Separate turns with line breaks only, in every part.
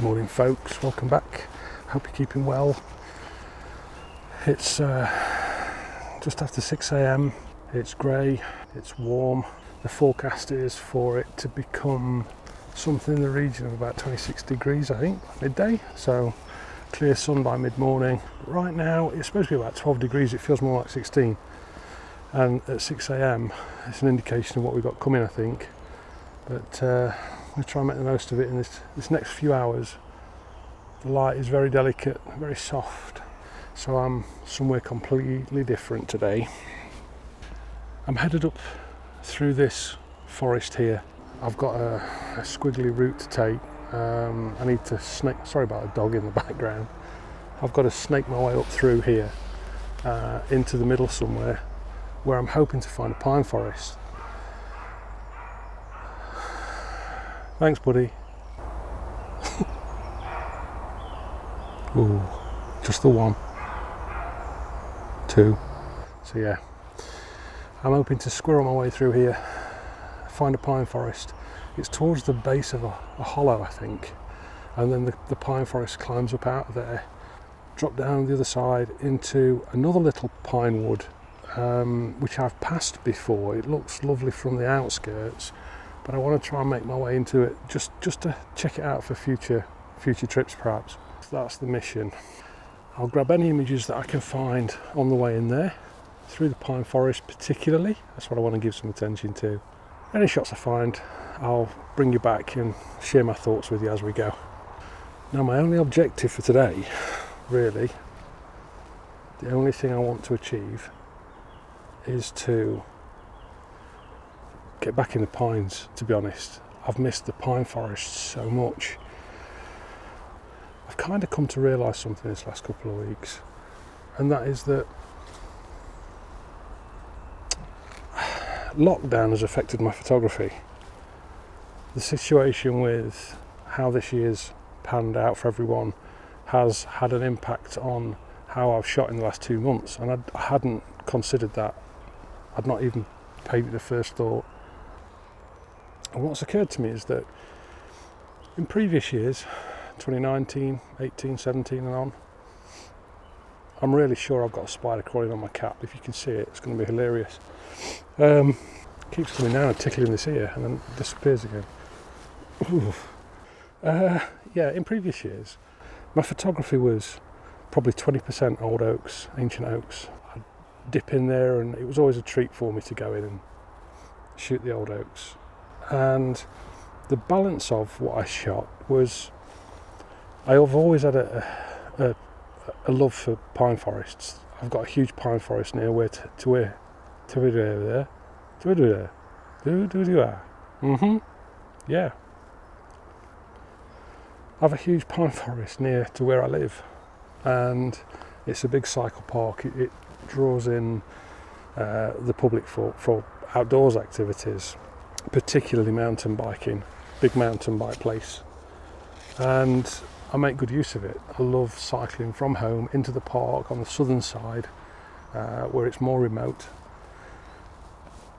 Good morning folks, welcome back. Hope you're keeping well. It's just after 6 a.m. It's grey, it's warm. The forecast is for it to become something in the region of about 26 degrees I think by midday, so clear sun by mid-morning. Right now it's supposed to be about 12 degrees, it feels more like 16, and at 6 a.m. it's an indication of what we've got coming I think, but we'll try and make the most of it in this next few hours. The light is very delicate, very soft, so I'm somewhere completely different today. I'm headed up through this forest here. I've got a squiggly route to take. I need to snake, sorry about the dog in the background. I've got to snake my way up through here into the middle somewhere where I'm hoping to find a pine forest. Thanks, buddy. Ooh, just the one. Two. So yeah, I'm hoping to squirrel my way through here, find a pine forest. It's towards the base of a hollow, I think, and then the pine forest climbs up out of there, drop down the other side into another little pine wood, which I've passed before. It looks lovely from the outskirts, but I want to try and make my way into it just to check it out for future trips perhaps. So that's the mission. I'll grab any images that I can find on the way in there, through the pine forest particularly. That's what I want to give some attention to. Any shots I find, I'll bring you back and share my thoughts with you as we go. Now my only objective for today, really, the only thing I want to achieve is to get back in the pines, to be honest. I've missed the pine forest so much. I've kind of come to realise something this last couple of weeks, and that is that lockdown has affected my photography. The situation with how this year's panned out for everyone has had an impact on how I've shot in the last 2 months, and I hadn't considered that. I'd not even paid it the first thought. And what's occurred to me is that in previous years, 2019, 18, 17 and on, I'm really sure I've got a spider crawling on my cap. If you can see it, it's going to be hilarious. Keeps coming down and tickling this ear and then disappears again. Yeah, in previous years, my photography was probably 20% old oaks, ancient oaks. I'd dip in there and it was always a treat for me to go in and shoot the old oaks. And the balance of what I shot was, I've always had a love for pine forests. I've got a huge pine forest near where yeah. I have a huge pine forest near to where I live, and it's a big cycle park. It draws in the public for outdoors activities, particularly mountain biking, big mountain bike place, and I make good use of it. I love cycling from home into the park on the southern side where it's more remote,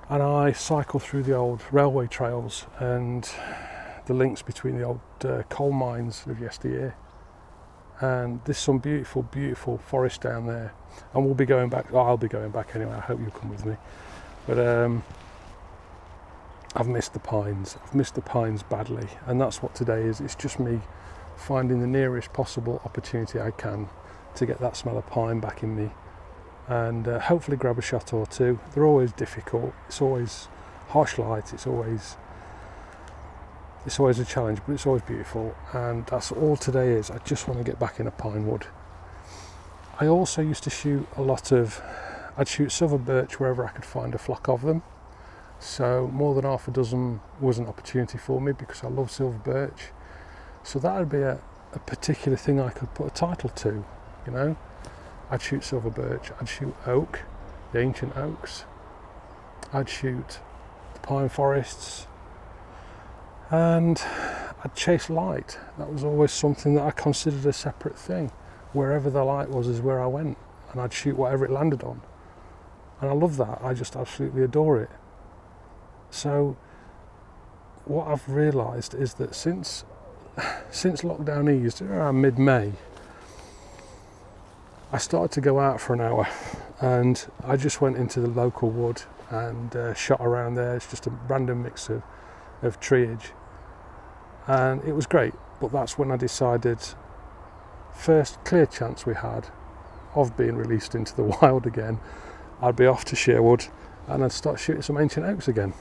and I cycle through the old railway trails and the links between the old coal mines of yesteryear, and there's some beautiful forest down there, and we'll be going back. I'll be going back anyway. I hope you'll come with me, but I've missed the pines badly, and that's what today is. It's just me finding the nearest possible opportunity I can to get that smell of pine back in me, and hopefully grab a shot or two. They're always difficult. It's always harsh light. It's always a challenge, but it's always beautiful, and that's all today is. I just want to get back in a pine wood. I also used to shoot I'd shoot silver birch wherever I could find a flock of them. So more than half a dozen was an opportunity for me because I love silver birch. So that would be a particular thing I could put a title to, you know. I'd shoot silver birch, I'd shoot oak, the ancient oaks, I'd shoot the pine forests, and I'd chase light. That was always something that I considered a separate thing. Wherever the light was is where I went, and I'd shoot whatever it landed on. And I love that. I just absolutely adore it. So what I've realised is that since since lockdown eased around mid-May, I started to go out for an hour, and I just went into the local wood and shot around there. It's just a random mix of treeage, and it was great. But that's when I decided, first clear chance we had of being released into the wild again, I'd be off to Sherwood and I'd start shooting some ancient oaks again.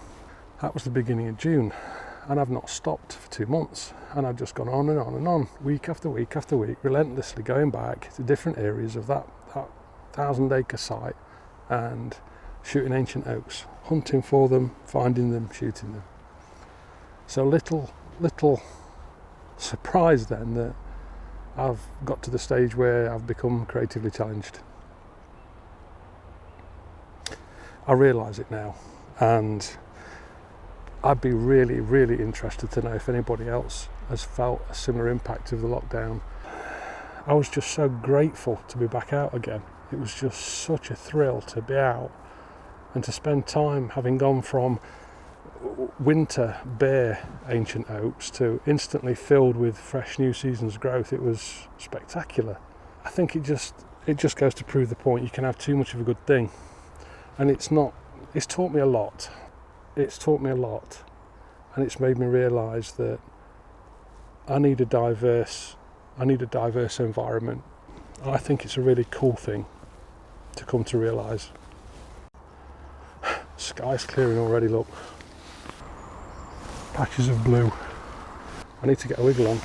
That was the beginning of June, and I've not stopped for 2 months, and I've just gone on and on and on, week after week after week, relentlessly going back to different areas of that 1,000-acre site and shooting ancient oaks, hunting for them, finding them, shooting them. So little surprise then that I've got to the stage where I've become creatively challenged. I realise it now, and I'd be really, really interested to know if anybody else has felt a similar impact of the lockdown. I was just so grateful to be back out again. It was just such a thrill to be out and to spend time, having gone from winter bare ancient oaks to instantly filled with fresh new season's growth. It was spectacular. I think it just goes to prove the point, you can have too much of a good thing, and it's taught me a lot. And it's made me realise that I need a diverse environment. I think it's a really cool thing to come to realise. Sky's clearing already, look. Patches of blue. I need to get a wiggle on.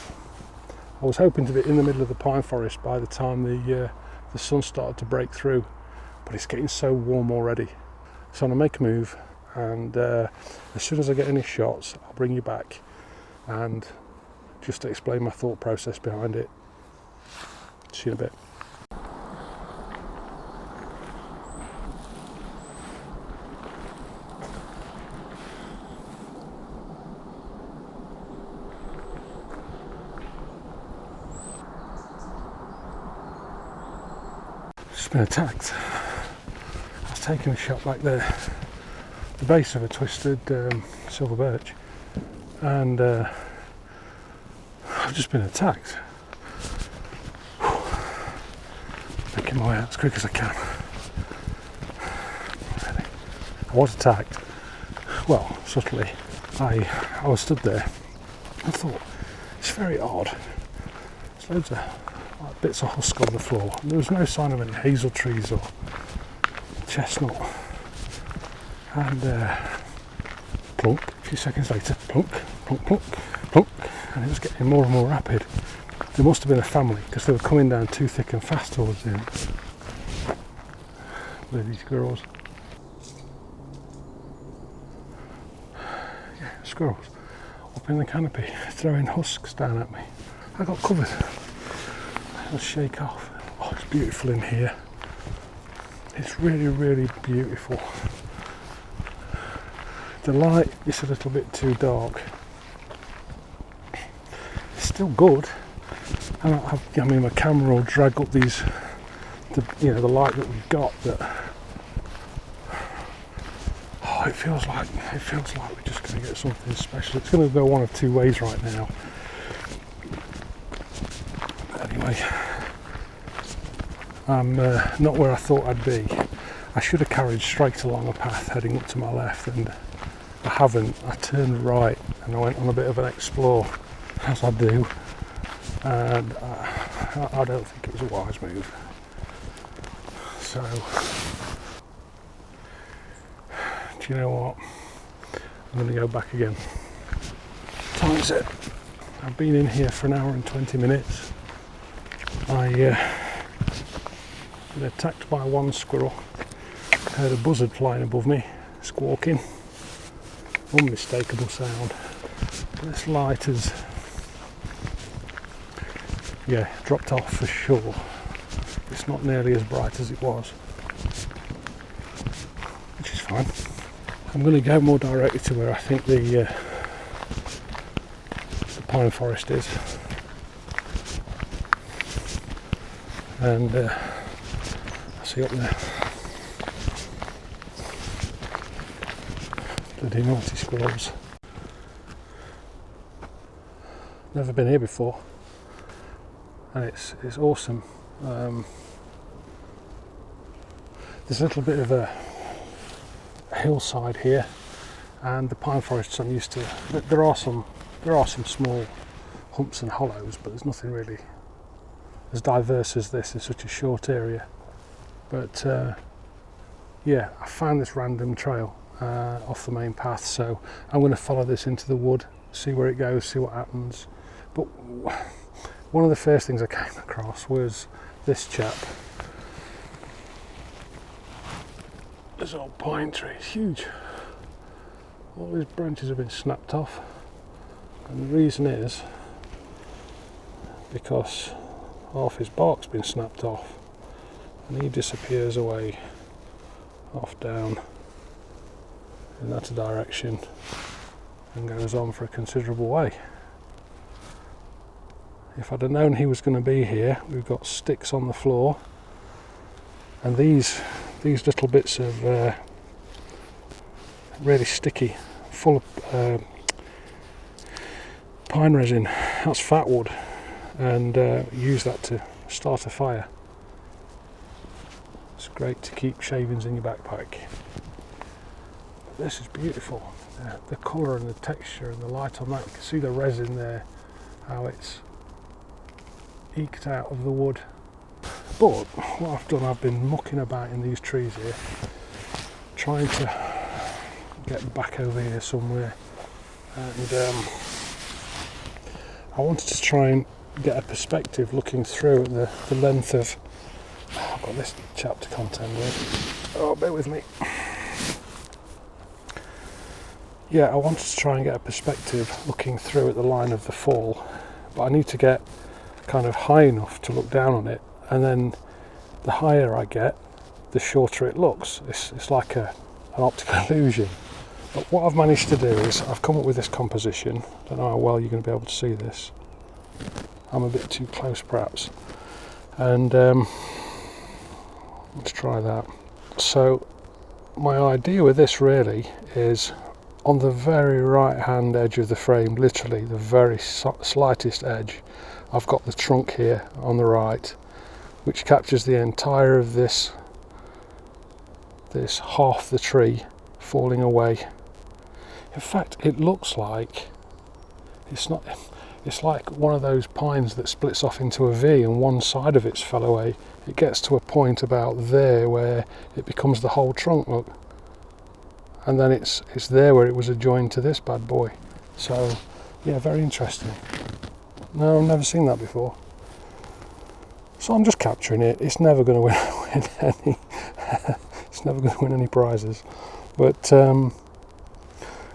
I was hoping to be in the middle of the pine forest by the time the sun started to break through, but it's getting so warm already. So I'm going to make a move, and as soon as I get any shots, I'll bring you back and just to explain my thought process behind it. See you in a bit. Just been attacked. I was taking a shot back there, the base of a twisted silver birch, and I've just been attacked. Making my way out as quick as I can. Really. I was attacked. Well, subtly. I was stood there. I thought, it's very odd. There's loads of bits of husk on the floor. And there was no sign of any hazel trees or chestnut. And plunk, a few seconds later, plunk, plunk, plunk, plunk, and it was getting more and more rapid. There must have been a family, because they were coming down too thick and fast towards the end. Where are these squirrels? Yeah, squirrels. Up in the canopy, throwing husks down at me. I got covered. Let's shake off. Oh, it's beautiful in here. It's really, really beautiful. The light is a little bit too dark. It's still good. And I mean, my camera will drag up the light that we've got. That it feels like we're just going to get something special. It's going to go one of two ways right now. But anyway, I'm not where I thought I'd be. I should have carried straight along a path heading up to my left, and I haven't. I turned right and I went on a bit of an explore, as I do, and I don't think it was a wise move. So, do you know what? I'm going to go back again. Time's it. I've been in here for an hour and 20 minutes. I been attacked by one squirrel. Heard a buzzard flying above me, squawking. Unmistakable sound. This light has, dropped off for sure. It's not nearly as bright as it was, which is fine. I'm going to go more directly to where I think the pine forest is, and I see up there. Bloody naughty squirrels. never been here before, and it's awesome. There's a little bit of a hillside here, and the pine forests I'm used to. There are some small humps and hollows, but there's nothing really as diverse as this in such a short area. But yeah, I found this random trail off the main path, so I'm going to follow this into the wood, see where it goes, see what happens. But one of the first things I came across was this chap. This old pine tree is huge. All his branches have been snapped off, and the reason is because half his bark's been snapped off, and he disappears away off down in that direction and goes on for a considerable way. If I'd have known he was going to be here, we've got sticks on the floor, and these little bits of really sticky, full of pine resin. That's fat wood, and use that to start a fire. It's great to keep shavings in your backpack. But this is beautiful. The colour and the texture and the light on that. You can see the resin there, how it's eked out of the wood. But what I've done, I've been mucking about in these trees here, trying to get back over here somewhere, and I wanted to try and get a perspective looking through at the length of. I've got this chap to contend with. Oh, bear with me. Yeah, I wanted to try and get a perspective looking through at the line of the fall, but I need to get kind of high enough to look down on it, and then the higher I get, the shorter it looks. It's like an optical illusion. But what I've managed to do is I've come up with this composition. Don't know how well you're going to be able to see this. I'm a bit too close perhaps. And let's try that. So my idea with this really is on the very right hand edge of the frame, literally the very slightest edge, I've got the trunk here on the right, which captures the entire of this half the tree falling away. In fact, it looks like it's like one of those pines that splits off into a V and one side of it's fell away. It gets to a point about there where it becomes the whole trunk, look. And then it's there where it was adjoined to this bad boy. So yeah, very interesting. No, I've never seen that before. So I'm just capturing it. It's never going to win any. It's never going to win any prizes. But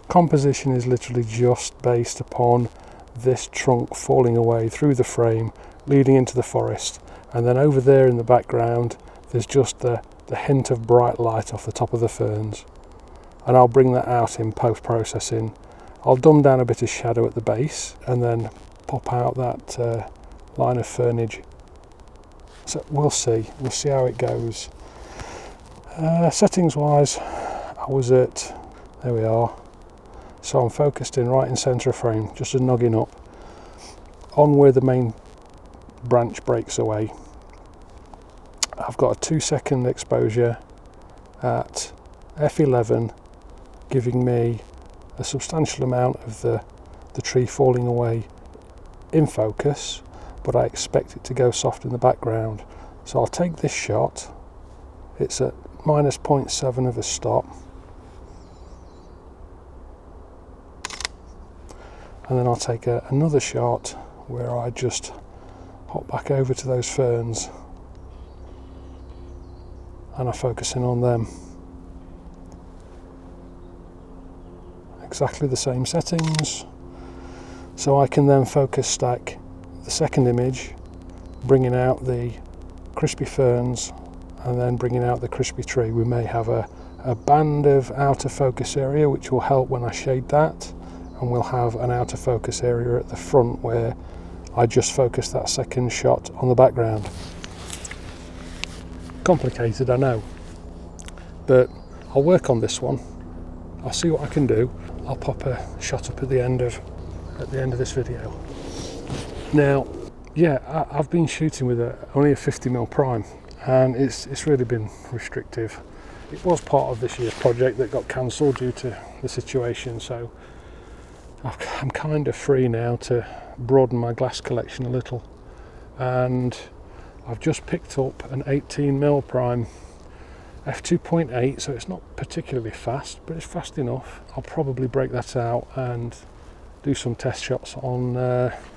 composition is literally just based upon this trunk falling away through the frame, leading into the forest, and then over there in the background, there's just the hint of bright light off the top of the ferns. And I'll bring that out in post-processing. I'll dumb down a bit of shadow at the base, and then pop out that line of fernage. So we'll see how it goes. Settings wise, I was at, there we are, so I'm focused in right in centre of frame, just a noggin up on where the main branch breaks away. I've got a 2-second exposure at f11, giving me a substantial amount of the tree falling away in focus, but I expect it to go soft in the background. So I'll take this shot. It's at minus 0.7 of a stop, and then I'll take another shot where I just hop back over to those ferns and I focus in on them. Exactly the same settings, so I can then focus stack the second image, bringing out the crispy ferns and then bringing out the crispy tree. We may have a band of outer focus area which will help when I shade that, and we'll have an outer focus area at the front where I just focus that second shot on the background. Complicated, I know, but I'll work on this one. I'll see what I can do. I'll pop a shot up at the end of this video. Now, yeah, I've been shooting with only a 50mm prime, and it's really been restrictive. It was part of this year's project that got cancelled due to the situation, so I'm kind of free now to broaden my glass collection a little. And I've just picked up an 18mm prime f2.8, so it's not particularly fast, but it's fast enough. I'll probably break that out and do some test shots on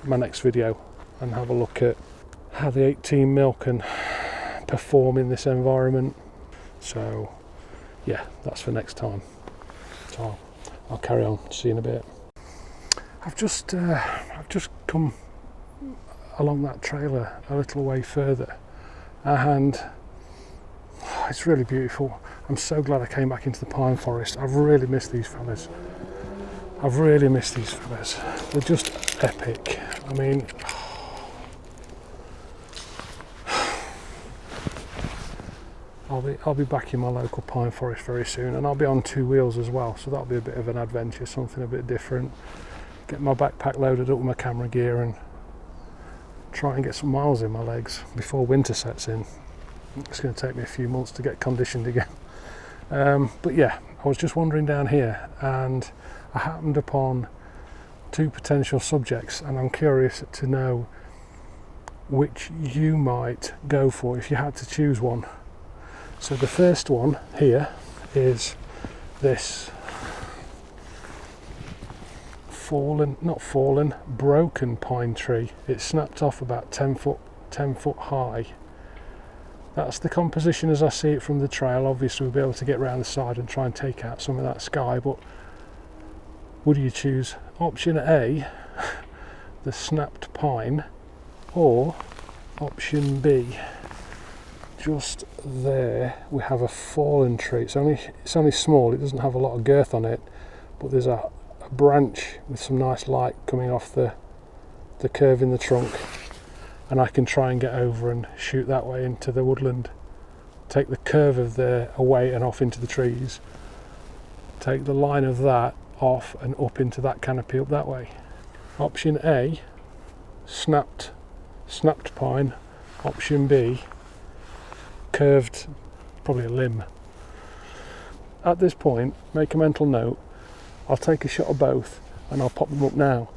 my next video and have a look at how the 18mm can perform in this environment. So yeah, that's for next time. So I'll carry on. See you in a bit. I've just come along that trail a little way further, and it's really beautiful. I'm so glad I came back into the pine forest. I've really missed these fellas. They're just epic. I mean, I'll be back in my local pine forest very soon, and I'll be on 2 wheels as well, so that'll be a bit of an adventure, something a bit different. Get my backpack loaded up with my camera gear and try and get some miles in my legs before winter sets in. It's going to take me a few months to get conditioned again. But yeah, I was just wandering down here and I happened upon 2 potential subjects, and I'm curious to know which you might go for if you had to choose one. So the first one here is this broken pine tree. It snapped off about 10 foot high. That's the composition as I see it from the trail. Obviously we'll be able to get around the side and try and take out some of that sky, but would you choose option A, the snapped pine, or option B, just there we have a fallen tree. It's only small, it doesn't have a lot of girth on it, but there's a branch with some nice light coming off the curve in the trunk, and I can try and get over and shoot that way into the woodland, take the curve of there away and off into the trees, take the line of that off and up into that canopy up that way. Option A, snapped pine. Option B, curved, probably a limb. At this point, make a mental note. I'll take a shot of both and I'll pop them up now.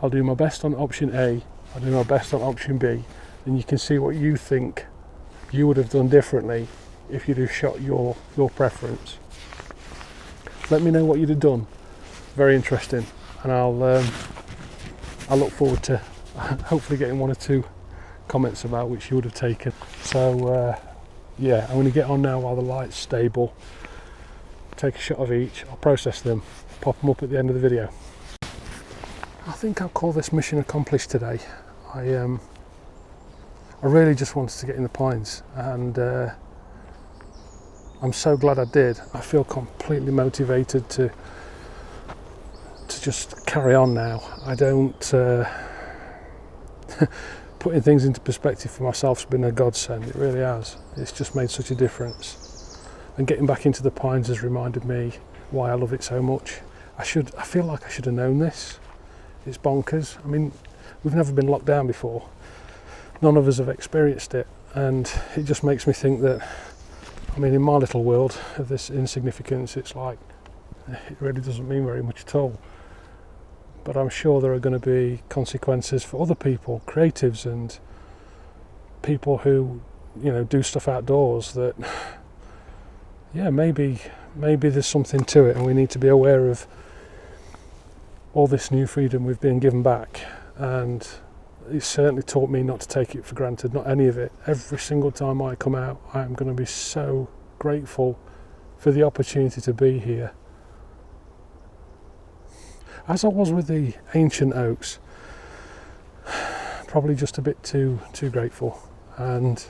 I'll do my best on option A, I'll do my best on option B, and you can see what you think you would have done differently if you'd have shot your preference. Let me know what you'd have done. Very interesting, and I'll look forward to hopefully getting 1 or 2 comments about which you would have taken. So yeah, I'm going to get on now while the light's stable, take a shot of each, I'll process them, pop them up at the end of the video. I think I'll call this mission accomplished today. I really just wanted to get in the pines, and I'm so glad I did. I feel completely motivated to just carry on now. I don't putting things into perspective for myself has been a godsend. It really has. It's just made such a difference, and getting back into the pines has reminded me why I love it so much. I feel like I should have known this. It's bonkers. I mean, we've never been locked down before. None of us have experienced it, and it just makes me think that, I mean, in my little world of this insignificance, it's like it really doesn't mean very much at all. But I'm sure there are going to be consequences for other people, creatives and people who, you know, do stuff outdoors that, yeah, maybe there's something to it, and we need to be aware of all this new freedom we've been given back. And it's certainly taught me not to take it for granted, not any of it. Every single time I come out, I'm going to be so grateful for the opportunity to be here. As I was with the ancient oaks, probably just a bit too grateful, and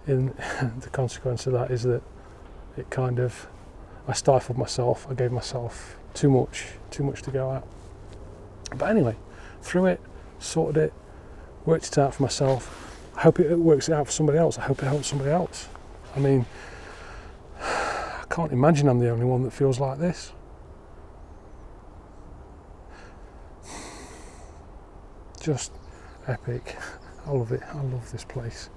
in the consequence of that is that it kind of, I stifled myself. I gave myself too much to go at. But anyway, through it, sorted it, worked it out for myself. I hope it works it out for somebody else. I hope it helps somebody else. I mean, I can't imagine I'm the only one that feels like this. Just epic. I love it. I love this place.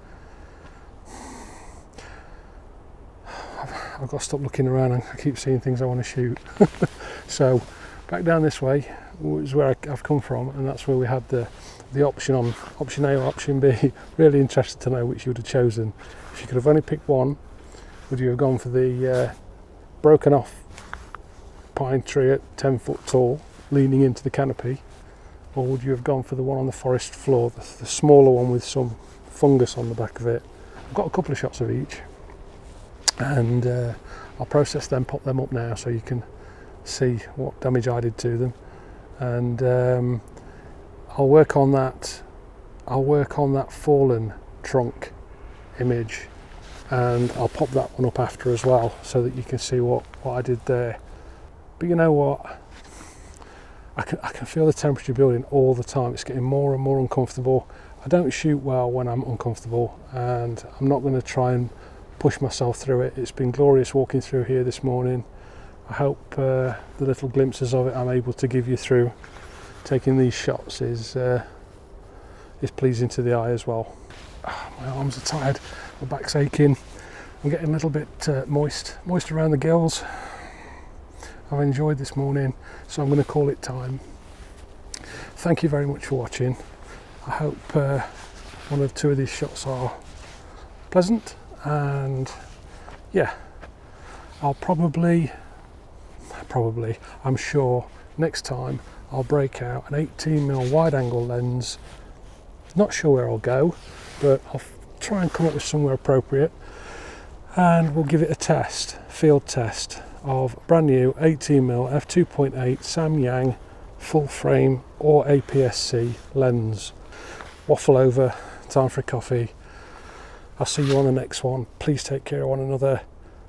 I've got to stop looking around and I keep seeing things I want to shoot. So back down this way is where I've come from, and that's where we had the option on option A or option B. Really interested to know which you would have chosen. If you could have only picked one, would you have gone for the broken off pine tree at 10 foot tall leaning into the canopy, or would you have gone for the one on the forest floor, the smaller one with some fungus on the back of it? I've got a couple of shots of each, and I'll process them, pop them up now so you can see what damage I did to them, and I'll work on that fallen trunk image, and I'll pop that one up after as well so that you can see what I did there. But you know what, I can feel the temperature building all the time. It's getting more and more uncomfortable. I don't shoot well when I'm uncomfortable, and I'm not going to try and push myself through it. It's been glorious walking through here this morning. I hope the little glimpses of it I'm able to give you through taking these shots is pleasing to the eye as well. My arms are tired, my back's aching, I'm getting a little bit moist around the gills. I've enjoyed this morning, so I'm going to call it time. Thank you very much for watching. I hope one or two of these shots are pleasant, and yeah, I'll probably, I'm sure next time I'll break out an 18mm wide angle lens. Not sure where I'll go, but I'll try and come up with somewhere appropriate, and we'll give it a field test of brand new 18mm f2.8 Samyang full frame or APS-C lens. Waffle over, time for a coffee. I'll see you on the next one. Please take care of one another.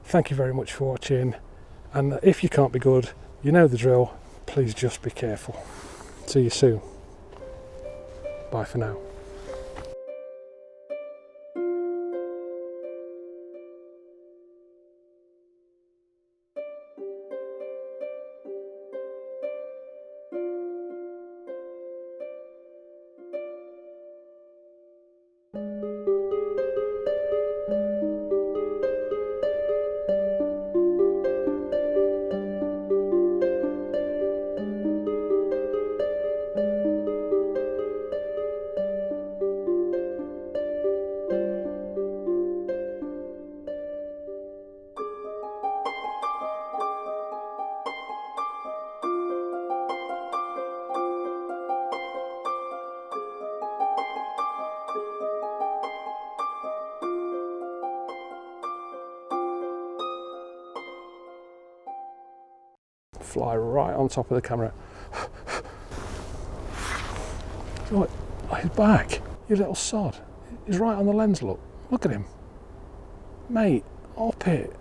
Thank you very much for watching, and if you can't be good, you know the drill. Please just be careful. See you soon. Bye for now. Fly right on top of the camera. Oh, he's back. You little sod. He's right on the lens, look. Look at him. Mate, up it.